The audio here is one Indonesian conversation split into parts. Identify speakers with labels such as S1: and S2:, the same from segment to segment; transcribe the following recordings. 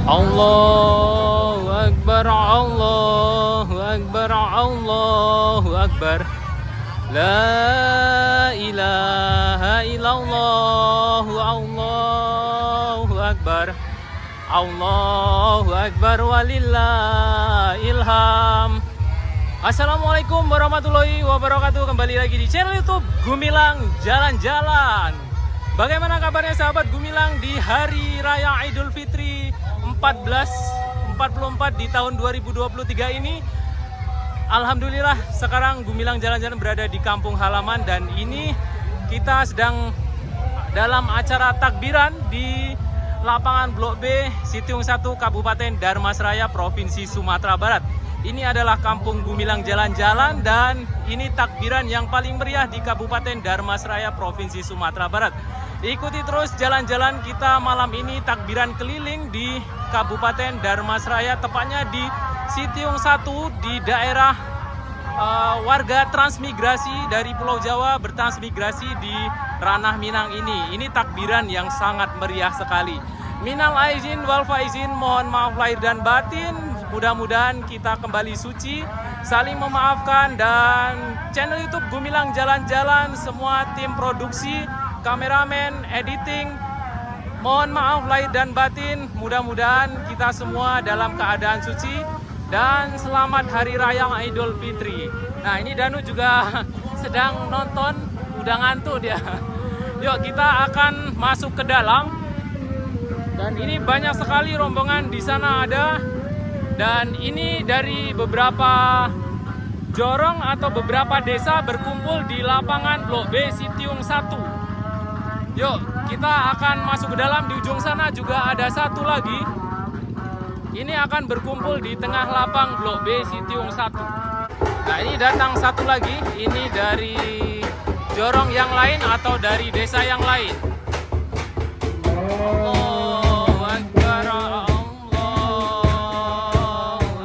S1: Allahu Akbar, Allahu Akbar, Allahu Akbar. La ilaha illallah, Allahu Akbar. Allahu Akbar walillahil ham. Assalamualaikum warahmatullahi wabarakatuh. Kembali lagi di channel YouTube Gumilang Jalan-Jalan. Bagaimana kabarnya sahabat Gumilang di hari raya Idul Fitri 1444 di tahun 2023 ini? Alhamdulillah sekarang Gumilang Jalan-Jalan berada di kampung halaman, dan ini kita sedang dalam acara takbiran di lapangan Blok B, Sitiung 1, Kabupaten Dharmasraya, Provinsi Sumatera Barat. Ini adalah kampung Gumilang Jalan-Jalan, dan ini takbiran yang paling meriah di Kabupaten Dharmasraya, Provinsi Sumatera Barat. Ikuti terus jalan-jalan kita malam ini, takbiran keliling di Kabupaten Dharmasraya, tepatnya di Sitiung 1, di daerah warga transmigrasi dari Pulau Jawa bertransmigrasi di Ranah Minang ini. Ini takbiran yang sangat meriah sekali. Minal aizin wal faizin, mohon maaf lahir dan batin. Mudah-mudahan kita kembali suci, saling memaafkan, dan channel YouTube Gumilang Jalan-Jalan, semua tim produksi, kameramen, editing, mohon maaf lahir dan batin. Mudah-mudahan kita semua dalam keadaan suci, dan selamat Hari Raya Idul Fitri. Nah, ini Danu juga sedang nonton, udah ngantuk dia. Yuk kita akan masuk ke dalam. Dan ini banyak sekali rombongan di sana ada. Dan ini dari beberapa jorong atau beberapa desa berkumpul di lapangan Blok B Sitiung 1. Yuk kita akan masuk ke dalam. Di ujung sana juga ada satu lagi. Ini akan berkumpul di tengah lapang Blok B Sitiung 1. Nah, ini datang satu lagi. Ini dari jorong yang lain atau dari desa yang lain. Allahu Akbar, Allahu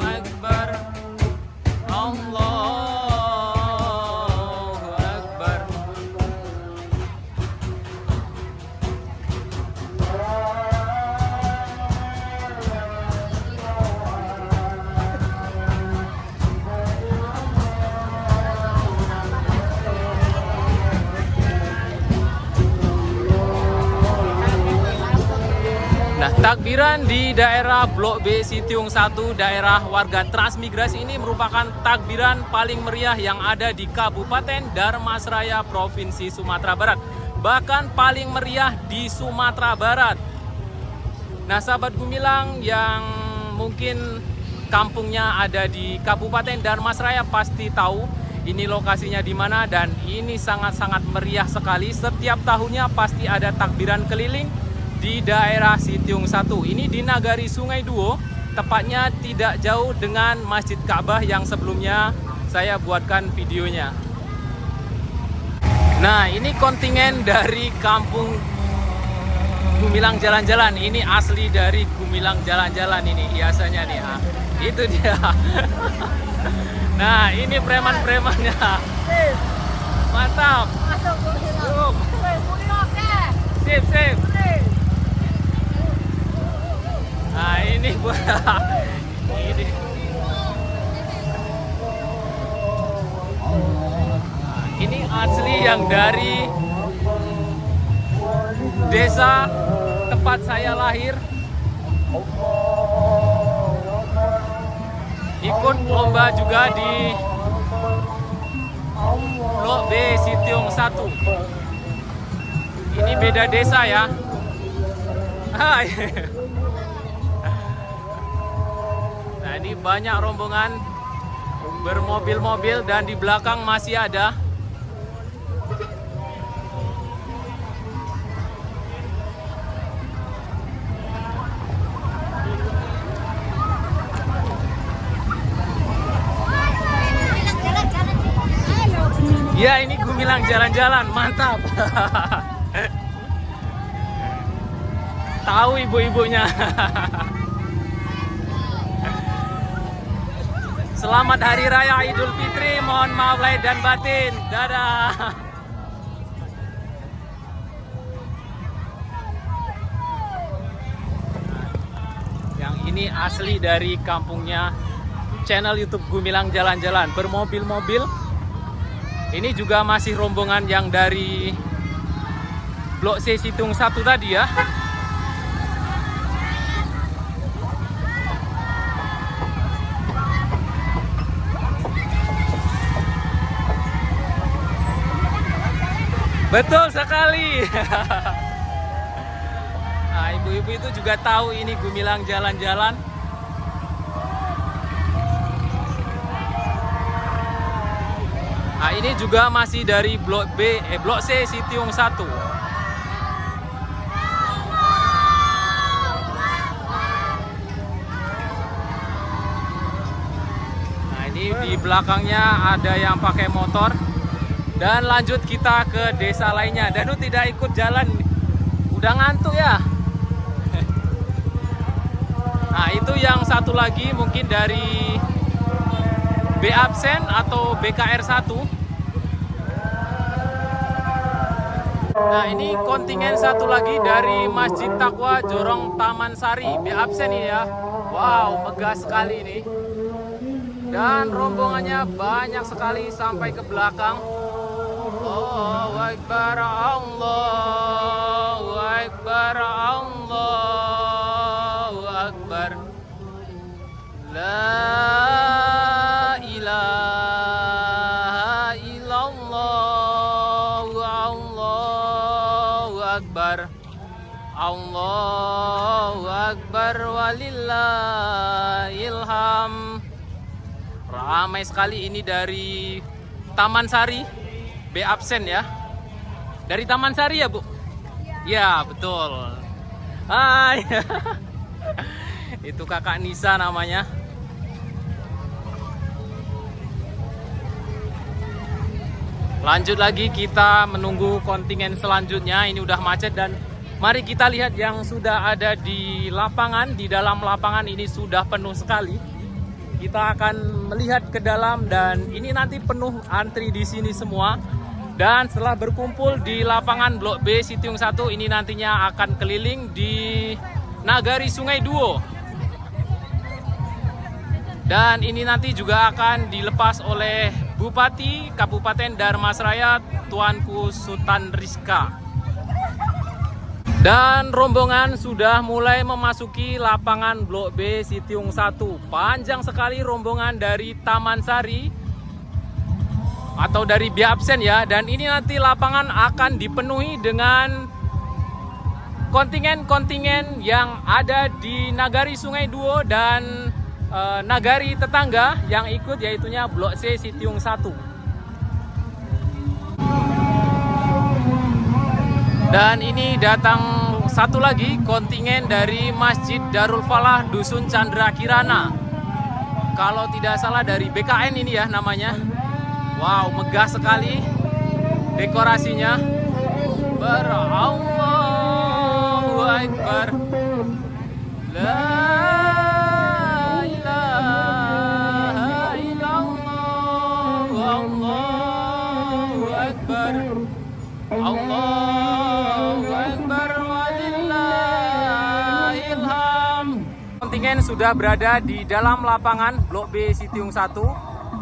S1: Akbar, Allahu Akbar. Nah, takbiran di daerah Blok B Sitiung 1, daerah warga transmigrasi ini merupakan takbiran paling meriah yang ada di Kabupaten Dharmasraya, Provinsi Sumatera Barat. Bahkan paling meriah di Sumatera Barat. Nah, sahabat Gumilang yang mungkin kampungnya ada di Kabupaten Dharmasraya pasti tahu ini lokasinya di mana, dan ini sangat-sangat meriah sekali. Setiap tahunnya pasti ada takbiran keliling di daerah Sitiung 1. Ini di Nagari Sungai Duo, tepatnya tidak jauh dengan Masjid Ka'bah yang sebelumnya saya buatkan videonya. Nah, ini kontingen dari kampung Gumilang Jalan-Jalan. Ini asli dari Gumilang Jalan-Jalan ini hiasannya nih. Nah, itu dia. Nah, ini preman-premannya. Mantap. Sip, sip. Nah, ini buat ini. Ini asli yang dari desa tempat saya lahir. Ikut lomba juga di Blok B Sitiung 1. Ini beda desa ya. Hai. Nah, ini banyak rombongan bermobil-mobil, dan di belakang masih ada. Ya, ini Gumilang Jalan-Jalan, mantap. Tahu ibu-ibunya. Selamat Hari Raya Idul Fitri, mohon maaf lahir dan batin. Dadah. Yang Ini asli dari kampungnya channel YouTube Gumilang Jalan-Jalan bermobil-mobil. Ini juga masih rombongan yang dari Blok C Situng 1 tadi ya. Betul sekali. Nah, ibu-ibu itu juga tahu ini Gumilang Jalan-Jalan. Nah, ini juga masih dari Blok C Situng 1. Nah, ini di belakangnya ada yang pakai motor. Dan lanjut kita ke desa lainnya. Danu tidak ikut jalan, udah ngantuk ya. Nah, itu yang satu lagi mungkin dari B absen atau BKR 1. Nah, ini kontingen satu lagi dari Masjid Taqwa Jorong Taman Sari. B absen ini ya. Wow, megah sekali ini. Dan rombongannya banyak sekali sampai ke belakang. Allahu Akbar, Allahu Akbar, Allahu Akbar. La ilaha illallah, Allahu Akbar. Allahu Akbar walillahil ham. Ramai sekali ini dari Taman Sari. B absen ya. Dari Taman Sari ya, Bu? Ya, betul. Hai. Itu Kakak Nisa namanya. Lanjut lagi kita menunggu kontingen selanjutnya. Ini udah macet dan mari kita lihat yang sudah ada di lapangan. Di dalam lapangan ini sudah penuh sekali. Kita akan melihat ke dalam dan ini nanti penuh antri di sini semua. Dan setelah berkumpul di lapangan Blok B Situng 1 ini nantinya akan keliling di Nagari Sungai Duo. Dan ini nanti juga akan dilepas oleh Bupati Kabupaten Darmasraya Tuanku Sultan Rizka. Dan rombongan sudah mulai memasuki lapangan Blok B Situng 1. Panjang sekali rombongan dari Taman Sari atau dari B absen ya. Dan ini nanti lapangan akan dipenuhi dengan kontingen-kontingen yang ada di Nagari Sungai Duo dan nagari tetangga yang ikut, yaitunya Blok C Situng 1. Dan ini datang satu lagi kontingen dari Masjid Darul Falah Dusun Chandra Kirana. Kalau tidak salah dari BKN ini ya namanya. Wow, megah sekali dekorasinya. Allahu Akbar. La ilaha illallah. Allahu Akbar. Allahu Akbar walillahil ham. Kontingen sudah berada di dalam lapangan Blok B Situng 1.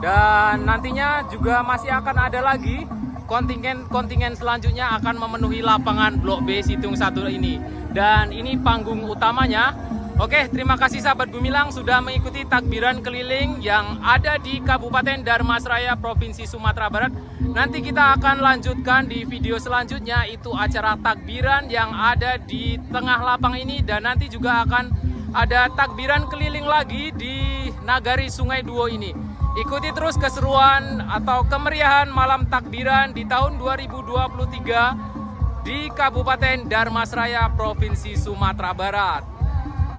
S1: Dan nantinya juga masih akan ada lagi kontingen selanjutnya akan memenuhi lapangan Blok B Situng 1 ini. Dan ini panggung utamanya. Oke, terima kasih sahabat Gumilang sudah mengikuti takbiran keliling yang ada di Kabupaten Darmasraya, Provinsi Sumatera Barat. Nanti kita akan lanjutkan di video selanjutnya, itu acara takbiran yang ada di tengah lapang ini. Dan nanti juga akan ada takbiran keliling lagi di Nagari Sungai Duo ini. Ikuti terus keseruan atau kemeriahan malam takbiran di tahun 2023 di Kabupaten Darmasraya, Provinsi Sumatera Barat.